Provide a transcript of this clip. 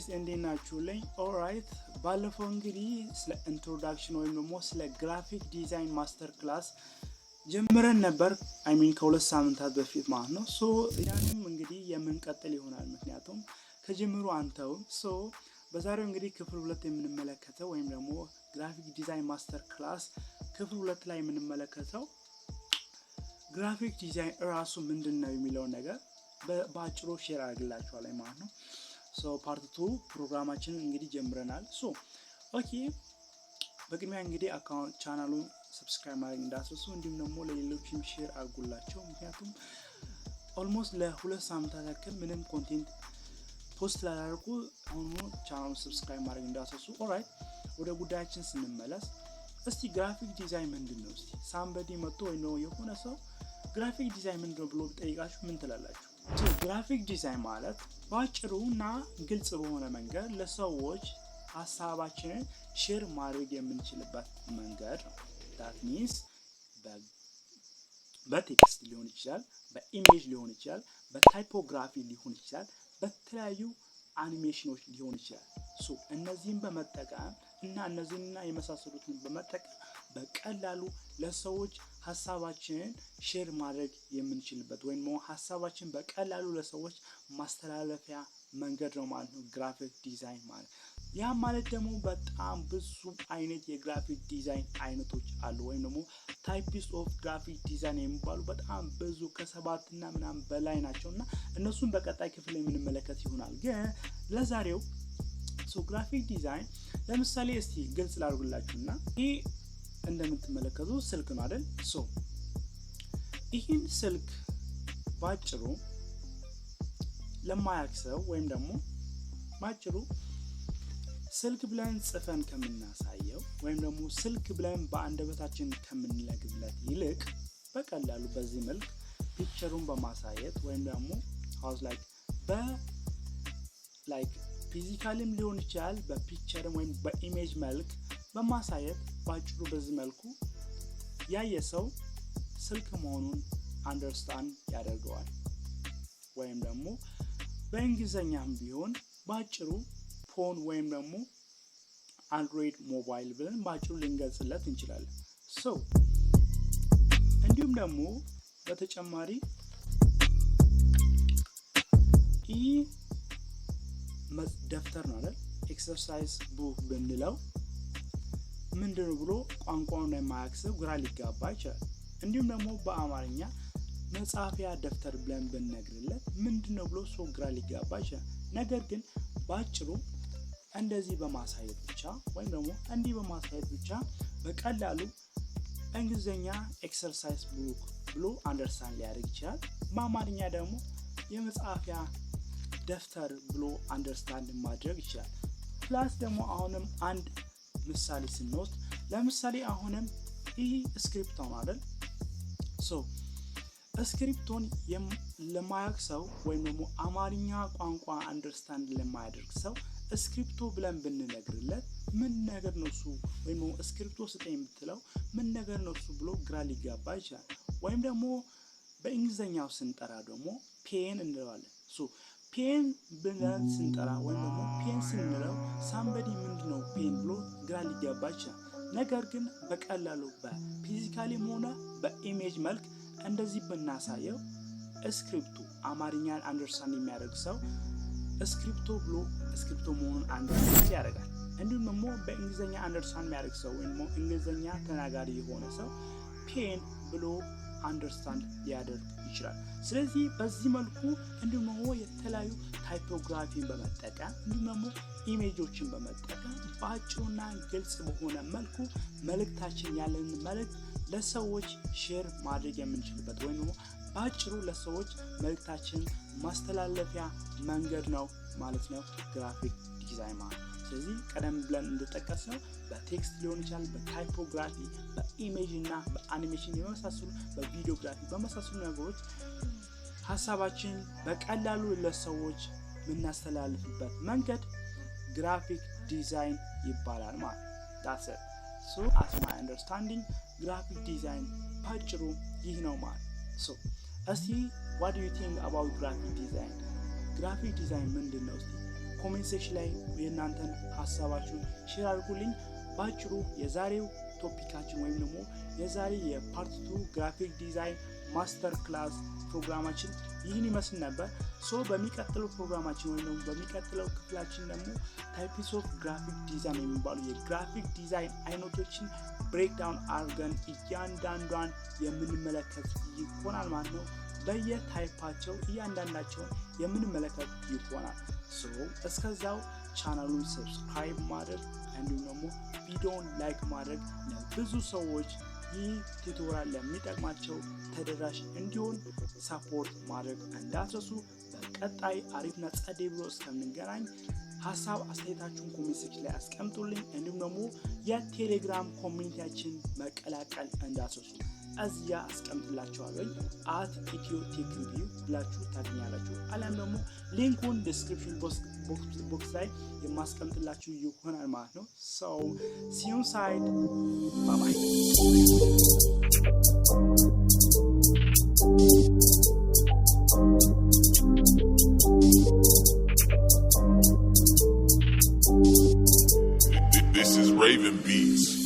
ጋይስ እንዴት ናችሁልኝ? ኦልራይት ባለፈው እንግዲህ ስለ ኢንትሮዳክሽን ወይም ደግሞ ስለ ግራፊክ ዲዛይን ማስተር ክላስ ጀምረን ነበር። ከሁለት ሳምንታት በፊት ማለት ነው። ሶ ያንም እንግዲህ የምንቀጥል ይሆናል ምክንያቱም ከጀምሩ አንተው። ሶ በዛሬው እንግዲህ ክፍል 2 የምንመለከተው ወይም ደግሞ ግራፊክ ዲዛይን ማስተር ክላስ ክፍል 2 ላይ የምንመለከተው ግራፊክ ዲዛይን ራሱ ምንድነው የሚለው ነገር በአጭሩ ሼር አድርግላችኋለሁ ማለት ነው። ሶ ፓርት 2 ፕሮግራማችንን እንግዲህ ጀምረናል። ሶ ኦኬ በቅድሚያ እንግዲህ አካውንት ቻናሉን ሰብስክራይብ ማድረግ እንዳትረሱ፣ እንዲሁም ደግሞ ለሌሎችም ሼር አድርጉላቸው። ምክንያቱም ኦልሞስት ለሁለት ሳምንታት ያክል ምንም ኮንቴንት ፖስት ላላደርጉ አሁኑ ቻናሉን ሰብስክራይብ ማድረግ እንዳትረሱ። ኦልራይት ወደ ጉዳያችን ስንመለስ እስቲ ግራፊክ ዲዛይን ምንድነው? እስቲ ሳምበዲ መጥቶ ወይ ነው የሆነ ሰው ግራፊክ ዲዛይን ምንድነው ብሎ ጠይቃችሁ ምን ትላላችሁ? ግራፊክ ዲዛይን ማለት ባጭሩና ግልጽ በሆነ መንገድ ለሰዎች ሀሳባችንን ሼር ማድረግ የምንችልበት መንገድ ነው። that means በቴክስት ሊሆን ይችላል፣ በኢሜጅ ሊሆን ይችላል፣ በታይፖግራፊ ሊሆን ይችላል፣ በተለያዩ አኒሜሽኖች ሊሆን ይችላል። ሶ እነዚህን በመጠቀም እና እነዚህንና የመሳሰሉትን በመጠቀም በቀላሉ ለሰዎች ሀሳባችንን ሼር ማድረግ የምንችልበት ወይም ሀሳባችን በቀላሉ ለሰዎች ማስተላለፊያ መንገድ ነው ማለት ነው ግራፊክ ዲዛይን ማለት። ያ ማለት ደግሞ በጣም ብዙ አይነት የግራፊክ ዲዛይን አይነቶች አሉ፣ ወይም ደግሞ ታይፕስ ኦፍ ግራፊክ ዲዛይን የሚባሉ በጣም ብዙ ከ7 እና ምናምን በላይ ናቸውና እነሱን በቀጣይ ክፍል የምንመለከት ይሆናል። ግን ለዛሬው ግራፊክ ዲዛይን ለምሳሌ እስቲ ግልጽ ላድርግላችሁና ይሄ እንደምትመለከቱ ስልክ ነው አይደል? ሶ ይህን ስልክ ባጭሩ ለማያክሰው ወይም ደግሞ ባጭሩ ስልክ ብለን ጽፈን ከምናሳየው ወይም ደግሞ ስልክ ብለን በአንደበታችን ከምንለግለት ይልቅ በቀላሉ በዚህ መልክ ፒክቸሩን በማሳየት ወይም ደግሞ ሃውስ ላይክ ፊዚካልም ሊሆን ይችላል በፒክቸርም ወይም በኢሜጅ መልክ በማሳየት ባጭሩ በዚህ መልኩ ያየ ሰው ስልክ መሆኑን አንደርስታንድ ያደርገዋል። ወይም ደግሞ በእንግሊዘኛም ቢሆን ባጭሩ ፎን ወይም ደግሞ አንድሮይድ ሞባይል ብለን ባጭሩ ልንገልጽለት እንችላለን። ሶ እንዲሁም ደግሞ በተጨማሪ ይህ ደፍተር ነው አይደል? ኤክሰርሳይዝ ቡክ ብንለው ምንድነው ብሎ ቋንቋውን የማያውቅ ግራ ሊጋባ ይችላል። እንዲሁም ደግሞ በአማርኛ መጻፊያ ደፍተር ብለን ብንነግርለት ምንድነው ብሎ ሰው ግራ ሊጋባ ይችላል። ነገር ግን ባጭሩ እንደዚህ በማሳየት ብቻ ወይም ደግሞ እንዲህ በማሳየት ብቻ በቀላሉ እንግሊዘኛ ኤክሰርሳይዝ ቡክ ብሎ አንደርስታንድ ሊያደርግ ይችላል። በአማርኛ ደግሞ የመጻፊያ ደፍተር ብሎ አንደርስታንድ ማድረግ ይችላል። ፕላስ ደግሞ አሁንም አንድ ምሳሌ ስንወስድ ለምሳሌ አሁንም ይህ ስክሪፕቶ ነው አይደል? ሶ ስክሪፕቶን ለማያውቅ ሰው ወይም ደግሞ አማርኛ ቋንቋ አንደርስታንድ ለማያደርግ ሰው ስክሪፕቶ ብለን ብንነግርለት ምን ነገር ነው እሱ ወይም ደግሞ ስክሪፕቶ ስጠኝ የምትለው ምን ነገር ነው እሱ ብሎ ግራ ሊጋባ ይችላል። ወይም ደግሞ በእንግሊዘኛው ስንጠራ ደግሞ ፔን እንለዋለን። ሶ ፔን ብለን ስንጠራ ወይም ደግሞ ፔን ስንለው ሳምበዲ ምንድነው ፔን ብሎ ግራ ሊጋባ ይችላል። ነገር ግን በቀላሉ በፊዚካሊም ሆነ በኢሜጅ መልክ እንደዚህ ብናሳየው ስክሪፕቶ አማርኛን አንደርስታንድ የሚያደርግ ሰው ስክሪፕቶ ብሎ ስክሪፕቶ መሆኑን አንደርስታንድ ያደርጋል። እንዲሁም ደግሞ በእንግሊዘኛ አንደርስታንድ የሚያደርግ ሰው ወይም ደግሞ እንግሊዘኛ ተናጋሪ የሆነ ሰው ፔን ብሎ አንደርስታንድ ሊያደርግ ይችላል። ስለዚህ በዚህ መልኩ እንዲሁም ደግሞ የተለያዩ ታይፖግራፊን በመጠቀም እንዲሁም ደግሞ ኢሜጆችን በመጠቀም በአጭሩና ግልጽ በሆነ መልኩ መልእክታችን ያለንን መልእክት ለሰዎች ሼር ማድረግ የምንችልበት ወይም ደግሞ በአጭሩ ለሰዎች መልእክታችን ማስተላለፊያ መንገድ ነው ማለት ነው ግራፊክ ዲዛይን ማለት። ስለዚህ ቀደም ብለን እንደጠቀስነው በቴክስት ሊሆን ይችላል፣ በታይፖግራፊ፣ በኢሜጅ እና በአኒሜሽን የመሳሰሉ በቪዲዮግራፊ በመሳሰሉ ነገሮች ሀሳባችን በቀላሉ ለሰዎች የምናስተላልፍበት መንገድ ግራፊክ ዲዛይን ይባላል ማለት ነው። that's it. So as my understanding graphic design ባጭሩ ይህ ነው ማለት። so እስቲ what do you think about graphic design? graphic design ምንድነው? እስቲ ኮሜንት ሴክሽን ላይ የእናንተን ሀሳባችሁን ሼር አድርጉልኝ። ባጭሩ የዛሬው ቶፒካችን ወይም ደግሞ የዛሬ የፓርት 2 ግራፊክ ዲዛይን ማስተር ክላስ ፕሮግራማችን ይህን ይመስል ነበር። በሚቀጥለው ፕሮግራማችን ወይም ደግሞ በሚቀጥለው ክፍላችን ደግሞ ታይፕስ ኦፍ ግራፊክ ዲዛይን የሚባሉ የግራፊክ ዲዛይን አይነቶችን ብሬክዳውን አድርገን እያንዳንዷን የምንመለከት ይሆናል ማለት ነው። በየታይፓቸው እያንዳንዳቸውን የምንመለከት ይሆናል። እስከዛው ቻናሉን ሰብስክራይብ ማድረግ እንዲሁም ደግሞ ቪዲዮውን ላይክ ማድረግ ለብዙ ሰዎች ይህ ቱቶሪያል ለሚጠቅማቸው ተደራሽ እንዲሆን ሰፖርት ማድረግ እንዳትረሱ። በቀጣይ አሪፍና ጸዴ ቪዲዮ እስከምንገናኝ ሀሳብ አስተያየታችሁን ኮሜንት ሴክሽን ላይ አስቀምጡልኝ። እንዲሁም ደግሞ የቴሌግራም ኮሚኒቲያችን መቀላቀል እንዳትረሱ። እዚያ አስቀምጥላችኋለሁ @ethioTechReview ብላችሁ ታገኛላችሁ። አሊያም ደግሞ ሊንኩን ዲስክሪፕሽን ቦክስ ላይ የማስቀምጥላችሁ ይሆናል ማለት ነው። see you inside. Bye bye. This is Raven Beats.